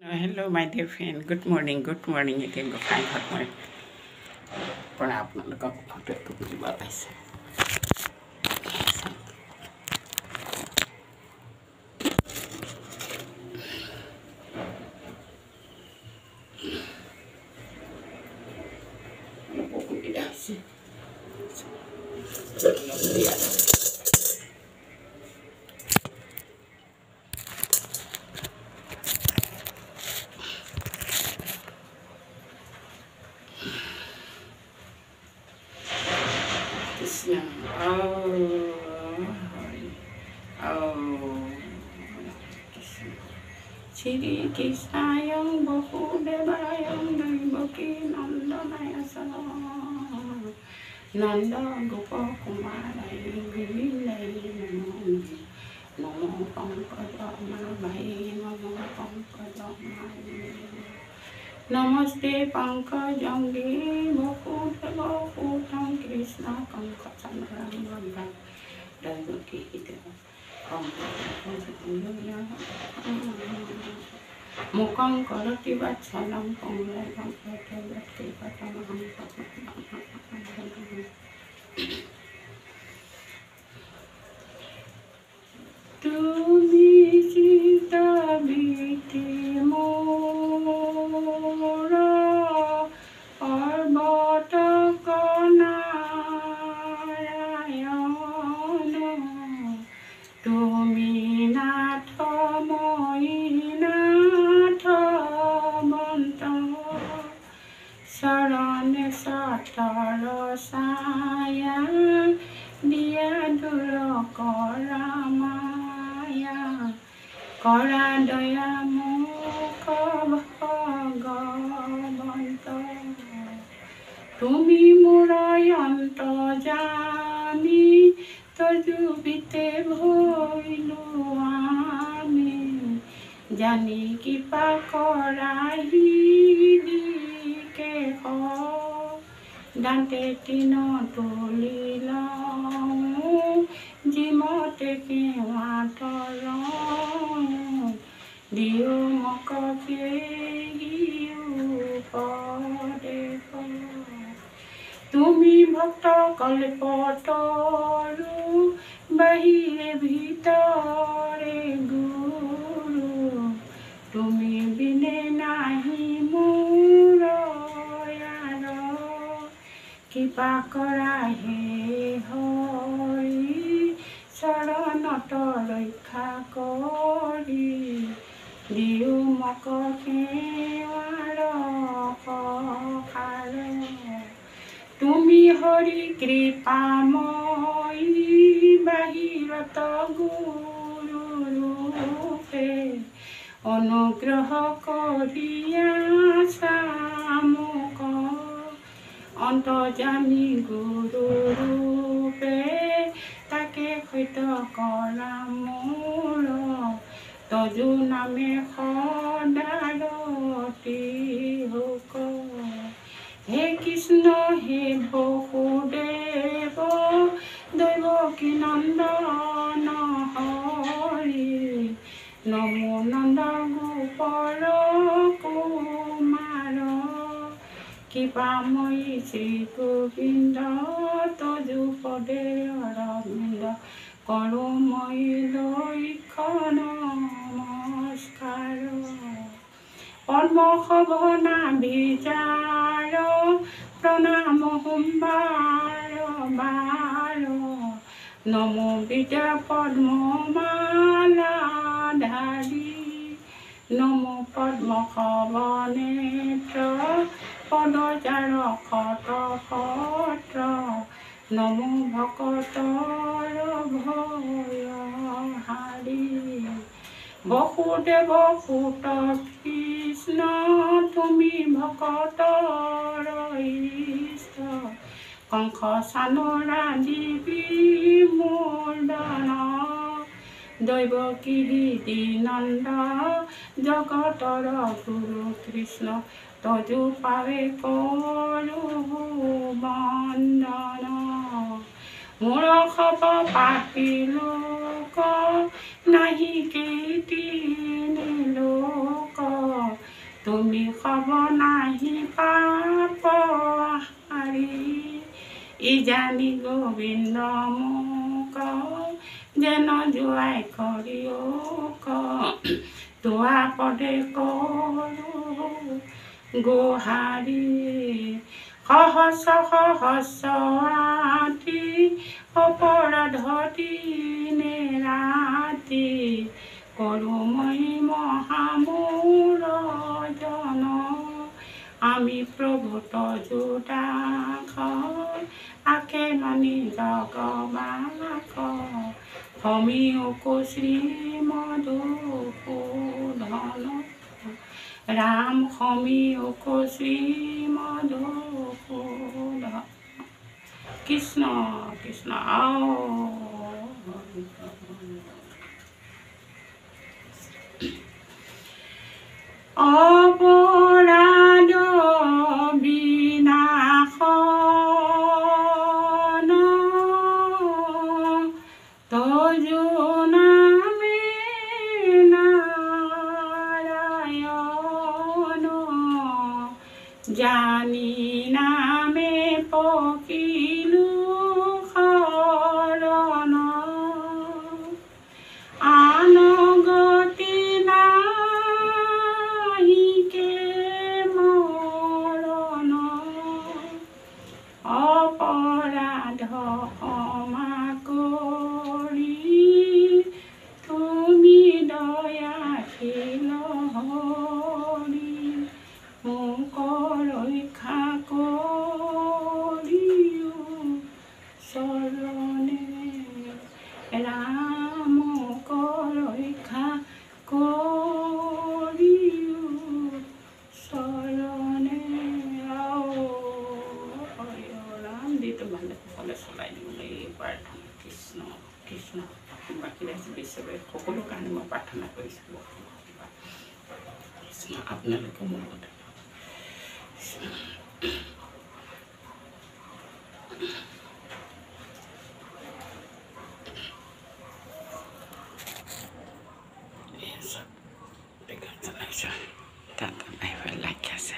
Hello, my dear friend. Good morning. Good morning. It is fine. Hot morning. But I'm not going to put you up. Shri Krishnayam Vasudevayam Devaki Nandanaya Salam Nanda Gopa Kumarai Govindayi Namo Pankajamai Namo Pankajamai Namaste Pankajangi Vasudeva Putam Krishna Kankachandram Vanda Devaki Ita Mukam karati vachalam panglayam pratavatke patamaham Tumi sita biti mora arbata kanarayana Tumi natha moi natha banta sarane satara saya dia dura koramaya koradaya mukha bhagavanta Tumi murayanta jani Tajubite bhoilu ami Jani kipa korahi ke ho Dante tino tulila Jimote ke watoro Dio moko ke hiu pade ko Tumi bhakta kalpataru bahire bhitare guru Tumi bine nahi murayaro Kipa kara he hori saranata raikha kori Diu moko ke waro kokhare Tumi Hari Kripa Moi Bahirata Guru Rupe Anugraha Koriya Samukha Antajani Guru Rupe Take Khita Karamura Toju Name Khadaroti Huko He Krishna, He Vasudeva, Devaki Nandana Hari, Namo Nanda Gopala Kumara, Kipamoi Sri Govinda, Toju Pade Aramila, Karumoi Loikhana Namaskara. Padmakhavana Bijaro Pranamo Humbaro Baro Namo Bija Padmo Mala Dhari Namo Padmakhavaneta Padajaro Khata Khatra Namo Bhakatara Bhaya Hari Vasudeva Puta Krishna Tumi Bhakatara Ista Kankha Sanora Divi Murdana Devaki Dinanda Jagatara Guru Krishna Toju Pave Koru Bandana Murakhapa Patiloka Nahi Kiti Niloka তুমি কব নাহি পাপ হাৰি ইজানি গোবিন্দ মোক যেন জোৱাই কৰিওক তোৱা পদে কৰো গোহাৰি সহস্ৰ সহস্ৰ আতি অপৰাধ দিনে ৰাতি কৰো মই মহামূৰ জন আমি প্ৰভূত যোদাখ আকে মানি জগবাখ সমীয়কো শ্ৰীমধুসূদন ৰাম সমীয়কো শ্ৰীমধুসূদন কৃষ্ণ কৃষ্ণ অপৰাধ বিনাশন তজু নামে নাৰায়ণ জানি নামে পকিলো শৰণ আন গতি নাহিকে মৰণ অপৰাধ ক্ষমা কৰি তুমি দয়াশীল হৰি মোক ৰক্ষা কৰিও চৰণে ৰামক ৰক্ষা কৰিও চৰণে ৰাম দিটো ভালে সকলে চলাই দিবলৈ প্ৰাৰ্থনা কৃষ্ণ কৃষ্ণ বাকী বিশ্ববে সকলো কাৰণে মই প্ৰাৰ্থনা কৰিছোঁ কৃষ্ণ আপোনালোকে মোৰ কথা Tata, I feel like I say.